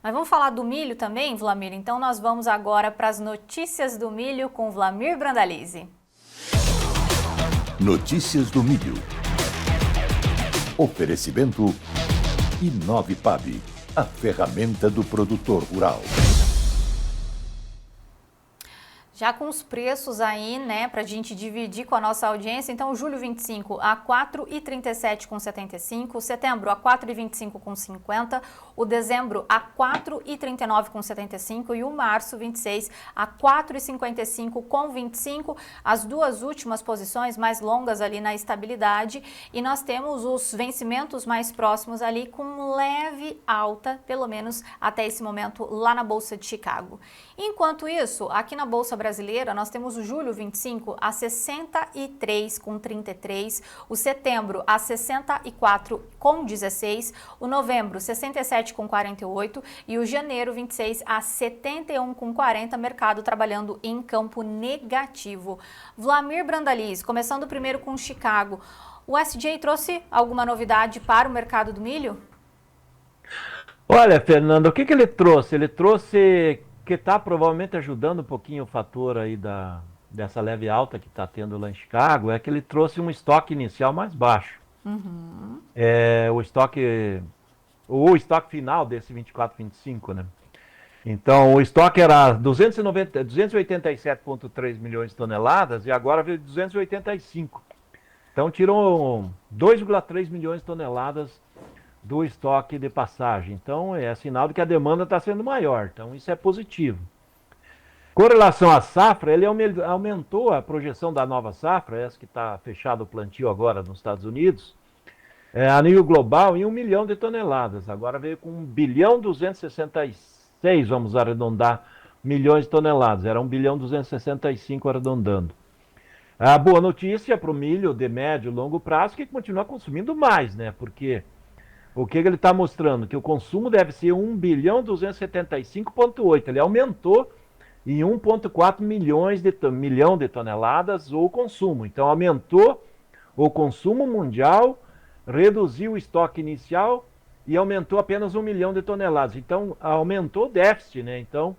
Mas vamos falar do milho também, Vlamir? Então nós vamos agora para as notícias do milho com Vlamir Brandalize. Notícias do milho. Oferecimento Inovipab, a ferramenta do produtor rural. Já com os preços aí, né, para a gente dividir com a nossa audiência, então julho 25 a 4,37,75, setembro a 4,25,50, o dezembro a 4,39,75 e o março 26 a 4,55,25, as duas últimas posições mais longas ali na estabilidade, e nós temos os vencimentos mais próximos ali com leve alta, pelo menos até esse momento lá na Bolsa de Chicago. Enquanto isso, aqui na Bolsa Brasileira, nós temos o julho 25 a 63,33, o setembro a 64,16, o novembro 67,48 e o janeiro 26 a 71,40, mercado trabalhando em campo negativo. Vlamir Brandalize, começando primeiro com Chicago, o SJ trouxe alguma novidade para o mercado do milho? Olha, Fernando, o que ele trouxe? Ele trouxe que está provavelmente ajudando um pouquinho o fator aí dessa leve alta que está tendo lá em Chicago, é que ele trouxe um estoque inicial mais baixo. O estoque final desse 24-25, né? Então, o estoque era 287,3 milhões de toneladas e agora veio 285. Então, tirou 2,3 milhões de toneladas do estoque de passagem. Então, é sinal de que a demanda está sendo maior. Então, isso é positivo. Com relação à safra, ele aumentou a projeção da nova safra, essa que está fechado o plantio agora nos Estados Unidos, a nível global, em 1 milhão de toneladas. Agora veio com 1 bilhão 266, vamos arredondar, milhões de toneladas. Era 1 bilhão 265 arredondando. A boa notícia para o milho de médio e longo prazo é que continua consumindo mais, né? Porque o que ele está mostrando? Que o consumo deve ser 1 bilhão 275,8. Ele aumentou em 1,4 milhão de toneladas o consumo. Então, aumentou o consumo mundial, reduziu o estoque inicial e aumentou apenas 1 milhão de toneladas. Então, aumentou o déficit, né? Então,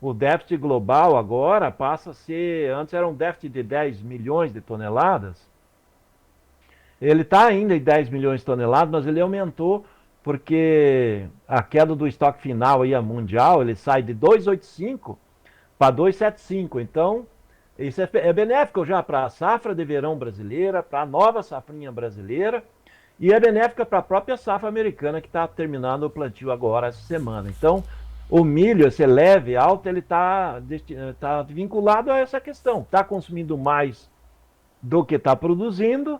o déficit global agora passa a ser... Antes era um déficit de 10 milhões de toneladas. Ele está ainda em 10 milhões de toneladas, mas ele aumentou porque a queda do estoque final aí, a mundial, ele sai de 2,85 para 2,75. Então, isso é benéfico já para a safra de verão brasileira, para a nova safrinha brasileira, e é benéfica para a própria safra americana que está terminando o plantio agora, essa semana. Então, o milho, esse leve, alto, ele está vinculado a essa questão. Está consumindo mais do que está produzindo.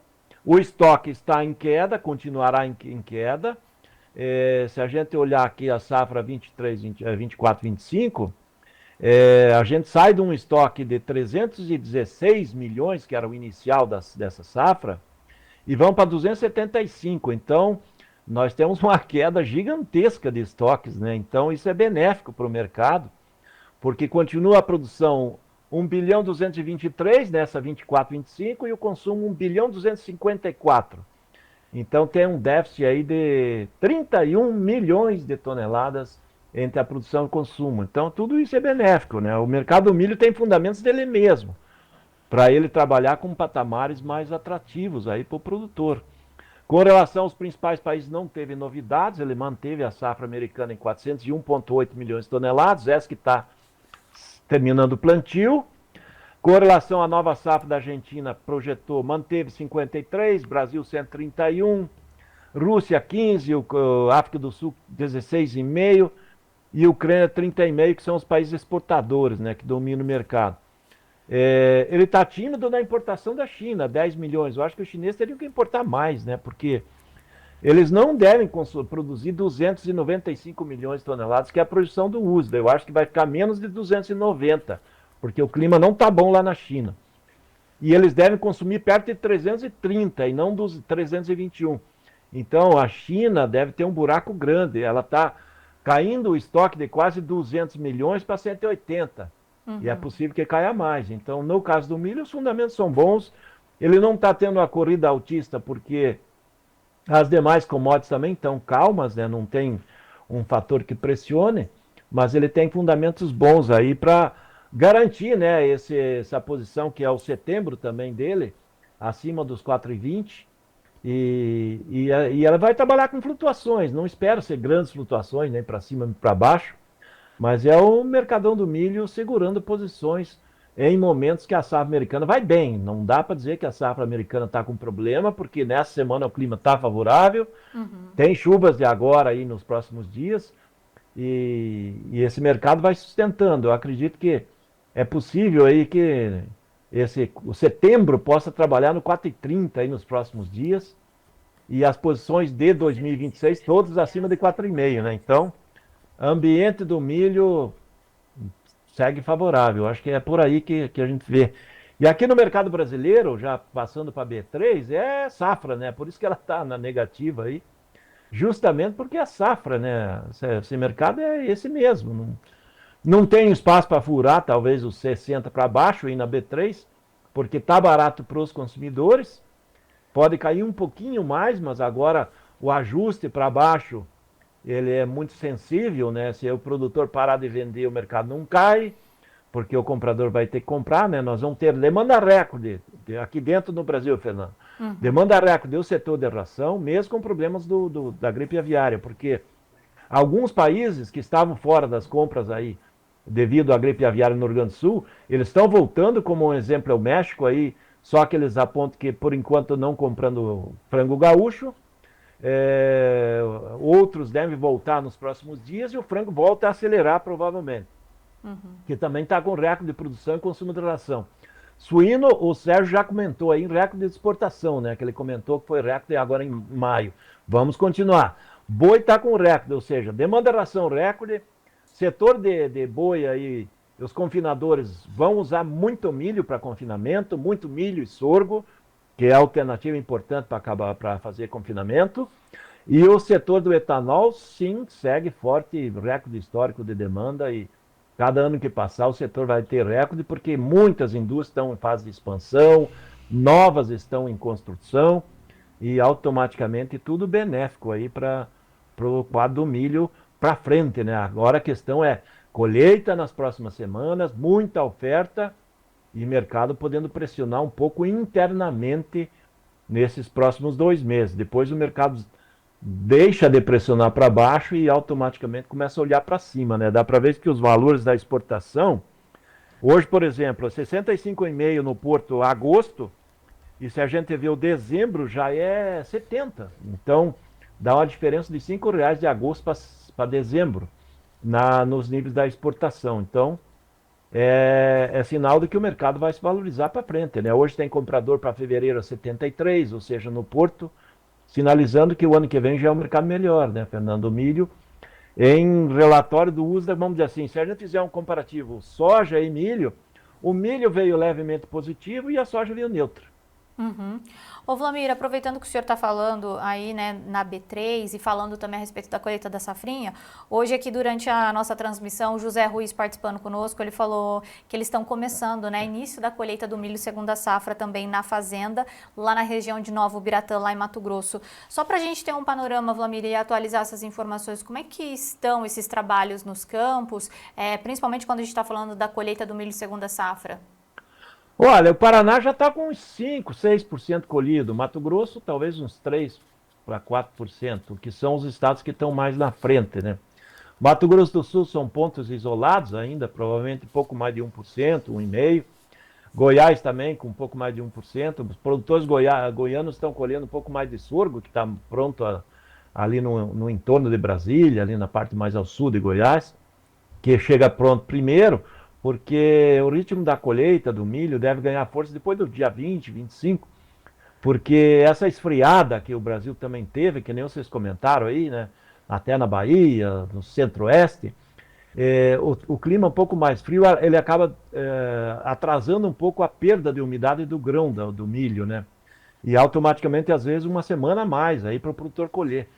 O estoque está em queda, continuará em queda. Se a gente olhar aqui a safra 24, 25, a gente sai de um estoque de 316 milhões, que era o inicial dessa safra, e vamos para 275. Então, nós temos uma queda gigantesca de estoques, né? Então, isso é benéfico para o mercado, porque continua a produção 1 bilhão 223 nessa 24, 25 e o consumo 1 bilhão 254. Então tem um déficit aí de 31 milhões de toneladas entre a produção e o consumo. Então tudo isso é benéfico, né? O mercado do milho tem fundamentos dele mesmo, para ele trabalhar com patamares mais atrativos aí para o produtor. Com relação aos principais países, não teve novidades, ele manteve a safra americana em 401,8 milhões de toneladas, essa que está terminando o plantio. Com relação à nova safra da Argentina, projetou, manteve 53, Brasil 131, Rússia 15, África do Sul 16,5 e Ucrânia 30,5, que são os países exportadores, né, que dominam o mercado. Ele está tímido na importação da China, 10 milhões. Eu acho que os chineses teriam que importar mais, né, porque eles não devem produzir 295 milhões de toneladas, que é a projeção do USDA. Eu acho que vai ficar menos de 290, porque o clima não está bom lá na China. E eles devem consumir perto de 330 e não dos 321. Então a China deve ter um buraco grande. Ela está caindo o estoque de quase 200 milhões para 180. E é possível que caia mais. Então, no caso do milho, os fundamentos são bons. Ele não está tendo uma corrida altista porque as demais commodities também estão calmas, né? Não tem um fator que pressione, mas ele tem fundamentos bons aí para garantir, né, essa posição que é o setembro também dele, acima dos 4,20. E ela vai trabalhar com flutuações, não espero ser grandes flutuações, nem para cima nem para baixo, mas é o mercadão do milho segurando posições em momentos que a safra americana vai bem. Não dá para dizer que a safra americana está com problema, porque nessa semana o clima está favorável, tem chuvas de agora aí nos próximos dias, e esse mercado vai sustentando. Eu acredito que é possível aí que o setembro possa trabalhar no 4,30 aí nos próximos dias, e as posições de 2026 todas acima de 4,5, né? Então, ambiente do milho segue favorável. Acho que é por aí que a gente vê. E aqui no mercado brasileiro, já passando para B3, é safra, né? Por isso que ela está na negativa aí, justamente porque é safra, né? Esse mercado é esse mesmo. Não tem espaço para furar, talvez os 60 para baixo aí na B3, porque tá barato para os consumidores. Pode cair um pouquinho mais, mas agora o ajuste para baixo ele é muito sensível, né? Se o produtor parar de vender, o mercado não cai, porque o comprador vai ter que comprar, né? Nós vamos ter demanda recorde aqui dentro no Brasil, Fernando. Demanda recorde do setor de ração, mesmo com problemas da gripe aviária, porque alguns países que estavam fora das compras aí, devido à gripe aviária no Rio Grande do Sul, eles estão voltando, como um exemplo é o México aí, só que eles apontam que por enquanto não comprando frango gaúcho. Outros devem voltar nos próximos dias e o frango volta a acelerar provavelmente, que também está com recorde de produção e consumo de ração. Suíno, o Sérgio já comentou aí em recorde de exportação, né? Que ele comentou que foi recorde agora em maio. Vamos continuar. Boi está com recorde, ou seja, demanda de ração recorde, setor de boi aí, os confinadores vão usar muito milho para confinamento, muito milho e sorgo, que é a alternativa importante para fazer confinamento. E o setor do etanol, sim, segue forte, recorde histórico de demanda, e cada ano que passar o setor vai ter recorde, porque muitas indústrias estão em fase de expansão, novas estão em construção, e automaticamente tudo benéfico aí para o quadro do milho para frente, né? Agora a questão é colheita nas próximas semanas, muita oferta, e mercado podendo pressionar um pouco internamente nesses próximos 2 meses. Depois o mercado deixa de pressionar para baixo e automaticamente começa a olhar para cima, né? Dá para ver que os valores da exportação, hoje, por exemplo, 65,5 no Porto agosto, e se a gente vê o dezembro já é 70. Então, dá uma diferença de R$5 de agosto para dezembro nos níveis da exportação. Então, é sinal de que o mercado vai se valorizar para frente, né? Hoje tem comprador para fevereiro a 73, ou seja, no Porto, sinalizando que o ano que vem já é um mercado melhor, né, Fernando? Milho, em relatório do USDA, vamos dizer assim, se a gente fizer um comparativo soja e milho, o milho veio levemente positivo e a soja veio neutra. Ô Vlamir, aproveitando que o senhor está falando aí, né, na B3 e falando também a respeito da colheita da safrinha, hoje aqui durante a nossa transmissão, o José Ruiz participando conosco, ele falou que eles estão começando, né, início da colheita do milho segunda safra também na fazenda, lá na região de Nova Ubiratã, lá em Mato Grosso. Só para a gente ter um panorama, Vlamir, e atualizar essas informações, como é que estão esses trabalhos nos campos, principalmente quando a gente está falando da colheita do milho segunda safra? Olha, o Paraná já está com uns 5, 6% colhido. Mato Grosso, talvez uns 3 para 4%, que são os estados que estão mais na frente, né? Mato Grosso do Sul são pontos isolados ainda, provavelmente pouco mais de 1%, 1,5%. Goiás também com um pouco mais de 1%. Os produtores goianos estão colhendo um pouco mais de sorgo, que está pronto ali no entorno de Brasília, ali na parte mais ao sul de Goiás, que chega pronto primeiro, porque o ritmo da colheita do milho deve ganhar força depois do dia 20, 25, porque essa esfriada que o Brasil também teve, que nem vocês comentaram aí, né, até na Bahia, no centro-oeste, o clima um pouco mais frio, ele acaba atrasando um pouco a perda de umidade do grão do milho, né, e automaticamente, às vezes, uma semana a mais aí para o produtor colher.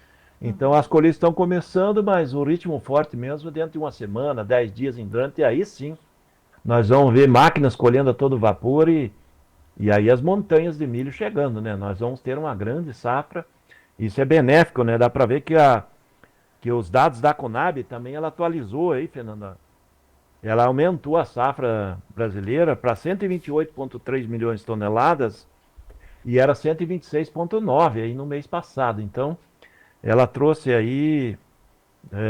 Então as colheitas estão começando, mas o ritmo forte mesmo dentro de uma semana, 10 dias em diante, e aí sim, nós vamos ver máquinas colhendo a todo vapor e aí as montanhas de milho chegando, né? Nós vamos ter uma grande safra, isso é benéfico, né? Dá para ver que que os dados da Conab também ela atualizou aí, Fernanda. Ela aumentou a safra brasileira para 128,3 milhões de toneladas e era 126,9 aí no mês passado. Então, ela trouxe aí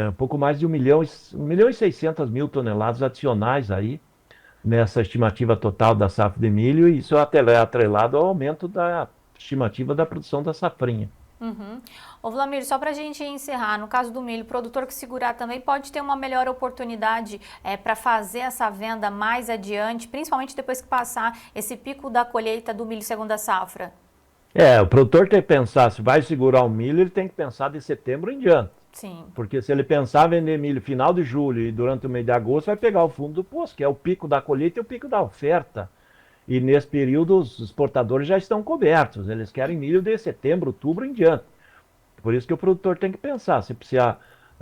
um pouco mais de 1,6 milhão toneladas adicionais aí nessa estimativa total da safra de milho, e isso é atrelado ao aumento da estimativa da produção da safrinha. Uhum. Ô Vlamir, só para a gente encerrar, no caso do milho, o produtor que segurar também pode ter uma melhor oportunidade para fazer essa venda mais adiante, principalmente depois que passar esse pico da colheita do milho segunda safra? O produtor tem que pensar, se vai segurar o milho, ele tem que pensar de setembro em diante. Sim. Porque se ele pensar vender milho final de julho e durante o mês de agosto, vai pegar o fundo do poço, que é o pico da colheita e o pico da oferta. E nesse período os exportadores já estão cobertos, eles querem milho de setembro, outubro em diante. Por isso que o produtor tem que pensar, se precisar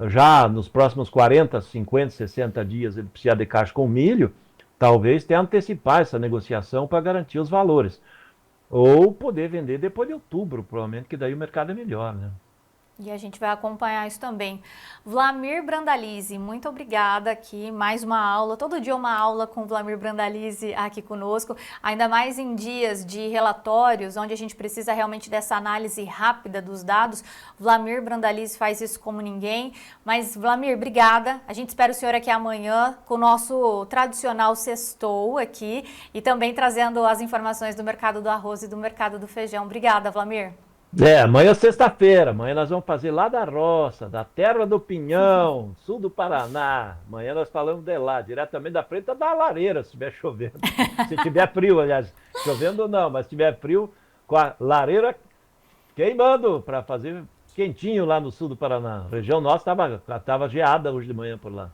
já nos próximos 40, 50, 60 dias ele precisar de caixa com milho, talvez tenha que antecipar essa negociação para garantir os valores. Ou poder vender depois de outubro, provavelmente, que daí o mercado é melhor, né? E a gente vai acompanhar isso também. Vlamir Brandalize, muito obrigada aqui, mais uma aula, todo dia uma aula com o Vlamir Brandalize aqui conosco, ainda mais em dias de relatórios, onde a gente precisa realmente dessa análise rápida dos dados. Vlamir Brandalize faz isso como ninguém, mas Vlamir, obrigada, a gente espera o senhor aqui amanhã com o nosso tradicional sextou aqui e também trazendo as informações do mercado do arroz e do mercado do feijão. Obrigada, Vlamir. Amanhã é sexta-feira, amanhã nós vamos fazer lá da roça, da terra do Pinhão, sul do Paraná. Amanhã nós falamos de lá, diretamente da frente da lareira, se estiver chovendo. Se tiver frio, aliás, chovendo não, mas se tiver frio, com a lareira queimando para fazer quentinho lá no sul do Paraná. A região nossa estava geada hoje de manhã por lá.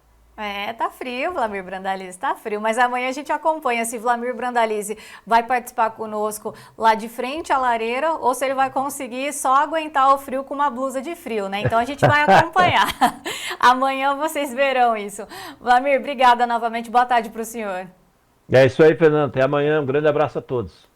Tá frio, Vlamir Brandalize, tá frio, mas amanhã a gente acompanha se Vlamir Brandalize vai participar conosco lá de frente à lareira ou se ele vai conseguir só aguentar o frio com uma blusa de frio, né? Então a gente vai acompanhar. Amanhã vocês verão isso. Vlamir, obrigada novamente, boa tarde para o senhor. É isso aí, Fernando, até amanhã, um grande abraço a todos.